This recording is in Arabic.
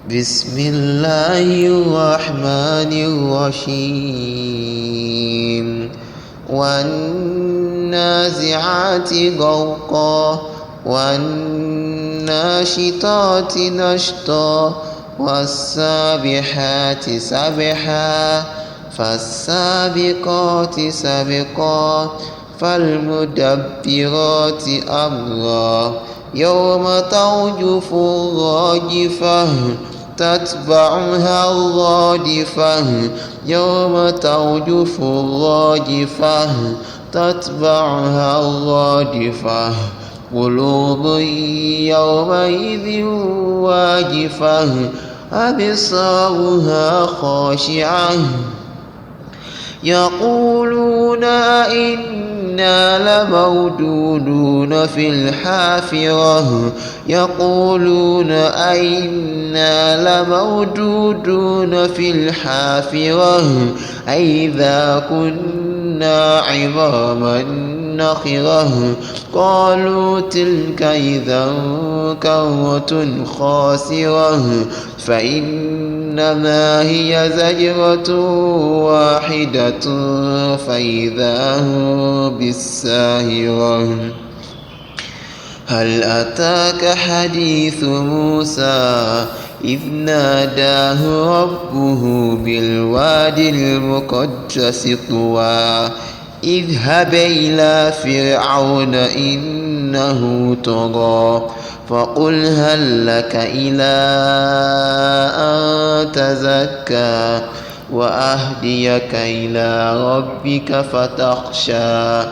بسم الله الرحمن الرحيم والنازعات غرقا والناشطات نشطا والسابحات سبحا فالسابقات سبقا فالمدبرات أمرا يوم ترجف الراجفة تتبعها الرادفة يوم ترجف الراجفة تتبعها الرادفة قلوب يومئذ واجفة أبصارها خاشعة يقولون إنا لمردودون في الحافرة يقولون أئنا لمردودون في الحافرة أئذا كنا عظاما نخرة قالوا تلك إذا كرة خاسرة فإنما هي زجرة واحدة فإذا هم بالساهرة هل أتاك حديث موسى إذ ناداه ربه بالوادي المقدس طوى اذهب إلى فرعون إنه طغى فقل هل لك إلى أن تزكى وأهديك إلى ربك فتخشى